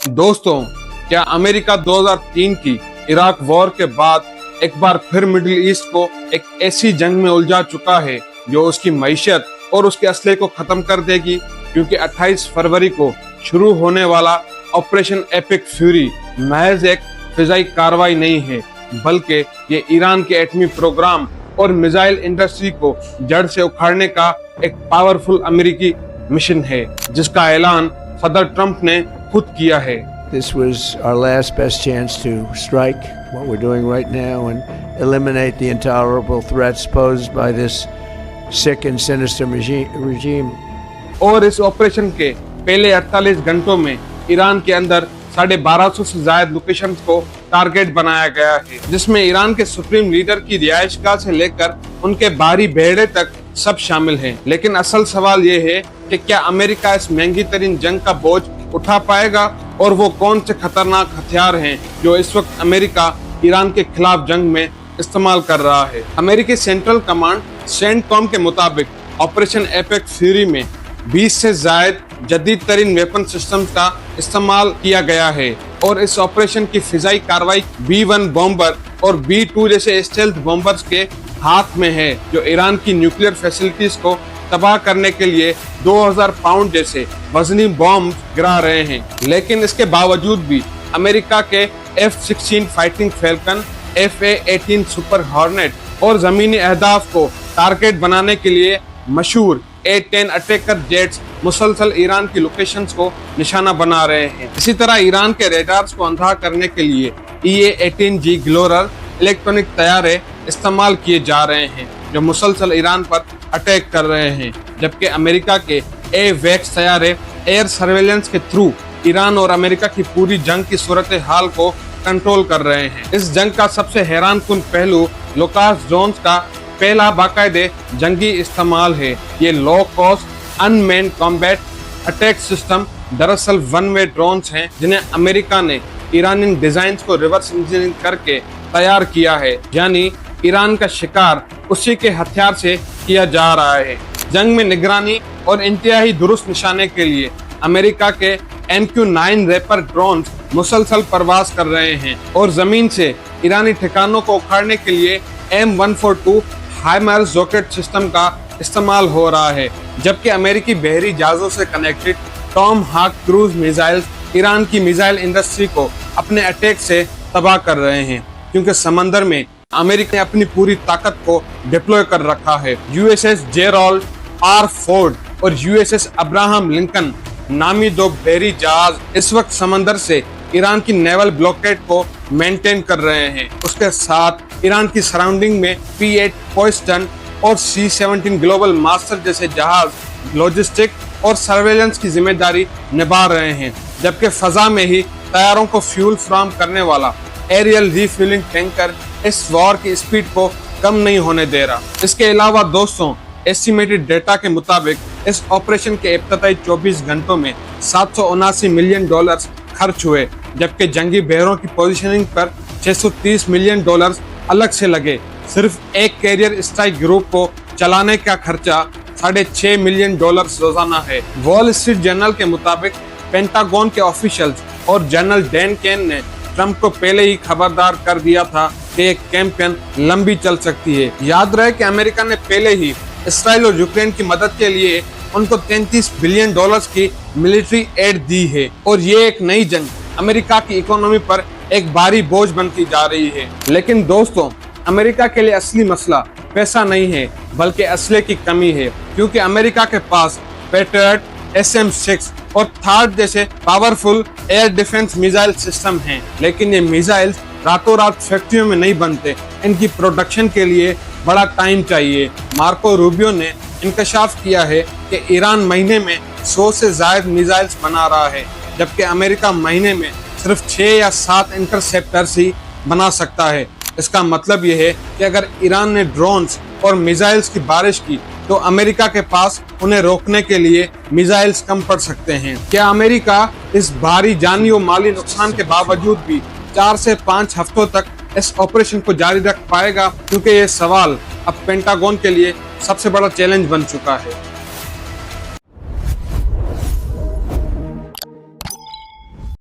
दोस्तों, क्या अमेरिका 2003 की इराक वॉर के बाद एक बार फिर मिडिल ईस्ट को एक ऐसी जंग में उलझा चुका है जो उसकी मईशत और उसके असले को खत्म कर देगी? क्योंकि 28 फरवरी को शुरू होने वाला ऑपरेशन एपिक फ्यूरी महज एक फिजाई कार्रवाई नहीं है, बल्कि ये ईरान के एटमी प्रोग्राम और मिसाइल इंडस्ट्री को जड़ से उखाड़ने का एक पावरफुल अमेरिकी मिशन है, जिसका ऐलान सदर ट्रंप ने खुद किया है। This was our last best chance to strike what we're doing right now and eliminate the intolerable threats posed by this sick and sinister regime. और इस ऑपरेशन के पहले 48 घंटों में ईरान के अंदर 1250 से ज्यादा लोकेशंस को टारगेट बनाया गया है, जिसमें ईरान के सुप्रीम लीडर की रिहाइशगाह से लेकर उनके बाहरी बेड़े तक सब शामिल हैं। लेकिन असल सवाल ये है कि क्या अमेरिका इस महंगी तरीन जंग का बोझ उठा पाएगा, और वो कौन से खतरनाक हथियार हैं जो इस वक्त अमेरिका ईरान के खिलाफ जंग में इस्तेमाल कर रहा है। अमेरिकी सेंट्रल कमांड सेंटकॉम के मुताबिक ऑपरेशन एपिक फ्यूरी में 20 से ज्यादा जदीद तरीन वेपन सिस्टम्स का इस्तेमाल किया गया है, और इस ऑपरेशन की फिजाई कार्रवाई B-1 बॉम्बर और B-2 जैसे स्टेल्थ बॉम्बर्स के हाथ में है, जो ईरान की न्यूक्लियर फैसिलिटीज को तबाह करने के लिए 2000 पाउंड जैसे वजनी बॉम्ब गिरा रहे हैं। लेकिन इसके बावजूद भी अमेरिका के F-16 fighting falcon, FA-18 super hornet और जमीनी अहदाफ को टारगेट बनाने के लिए मशहूर A-10 अटैकर जेट्स मुसलसल ईरान की लोकेशंस को निशाना बना रहे हैं। इसी तरह ईरान के रेडार्स को अंधा करने के लिए EA-18G ग्लोरर इलेक्ट्रॉनिक तैयारे इस्तेमाल किए जा रहे हैं, जो मुसलसल ईरान पर अटैक कर रहे हैं, जबकि अमेरिका के AWACS तैयारे एयर सर्वेलेंस के थ्रू ईरान और अमेरिका की पूरी जंग की सूरत हाल को कंट्रोल कर रहे हैं। इस जंग का सबसे हैरान कुन पहलू लोकास ड्रोन्स का पहला बाकायदे जंगी इस्तेमाल है। ये low cost unmanned combat attack system दरअसल वन वे ड्रोन्स हैं, जिन्हें अमेरिका ने ईरानी डिजाइन को रिवर्स इंजीनियरिंग करके तैयार किया है, यानी ईरान का शिकार उसी के हथियार से किया जा रहा है। जंग में निगरानी और इंतहाई दुरुस्त निशाने के लिए अमेरिका के MQ-9 रैपर ड्रोन्स मुसलसल परवाज कर रहे हैं, और जमीन से ईरानी ठिकानों को उखाड़ने के लिए M142 हाइमार्स रॉकेट सिस्टम का इस्तेमाल हो रहा है, जबकि अमेरिकी बहरी जहाजों से कनेक्टेड टॉम हाक क्रूज मिसाइल्स ईरान की मिसाइल इंडस्ट्री को अपने अटैक से तबाह कर रहे हैं, क्योंकि समंदर में अमेरिका ने अपनी पूरी ताकत को डिप्लॉय कर रखा है। USS Jerold R. फोर्ड और USS अब्राहम लिंकन नामी दो बहरी जहाज इस वक्त समंदर से ईरान की नेवल ब्लॉकेड को मेंटेन कर रहे हैं। उसके साथ ईरान की सराउंडिंग में P-8 पोइस्टन और C-17 ग्लोबल मास्टर जैसे जहाज लॉजिस्टिक और सर्वेलेंस की जिम्मेदारी निभा रहे हैं, जबकि फजा में ही तैयारों को फ्यूल फराहम करने वाला एरियल रिफ्यूलिंग टैंकर इस वॉर की स्पीड को कम नहीं होने दे रहा। इसके अलावा दोस्तों, एस्टिमेटेड डेटा के मुताबिक इस ऑपरेशन के इब्तदाई 24 घंटों में $779 मिलियन खर्च हुए, जबकि जंगी बहरों की पोजीशनिंग पर $630 मिलियन अलग से लगे। सिर्फ एक कैरियर स्ट्राइक ग्रुप को चलाने का खर्चा $6.5 मिलियन रोजाना है। वॉल स्ट्रीट जर्नल के मुताबिक पेंटागन के ऑफिशियल्स और जनरल डैन केन ने ट्रंप को पहले ही खबरदार कर दिया था कि एक कैंपेन लंबी चल सकती है। याद रहे कि अमेरिका ने पहले ही इसराइल और यूक्रेन की मदद के लिए उनको $33 बिलियन की मिलिट्री एड दी है, और ये एक नई जंग अमेरिका की इकोनॉमी पर एक भारी बोझ बनती जा रही है। लेकिन दोस्तों, अमेरिका के लिए असली मसला पैसा नहीं है, बल्कि असले की कमी है, क्योंकि अमेरिका के पास पैट्रियट, SM-6 और थार्ड जैसे powerful air defence missile system हैं, लेकिन ये मिसाइल्स रातों रात फैक्ट्रियों में नहीं बनते। इनकी प्रोडक्शन के लिए बड़ा टाइम चाहिए। मार्को रूबियो ने इंकशाफ किया है कि ईरान महीने में 100 से ज्यादा मिसाइल्स बना रहा है, जबकि अमेरिका महीने में सिर्फ 6 या 7 इंटरसेप्टर्स ही बना सकता है। इसका मतलब यह है कि अगर ईरान ने ड्रोन्स और मिसाइल्स की बारिश की, तो अमेरिका के पास उन्हें रोकने के लिए मिसाइल्स कम पड़ सकते हैं। क्या अमेरिका इस भारी जानी और माली नुकसान के बावजूद भी 4 से 5 हफ्तों तक इस ऑपरेशन को जारी रख पाएगा? क्योंकि ये सवाल अब पेंटागन के लिए सबसे बड़ा चैलेंज बन चुका है।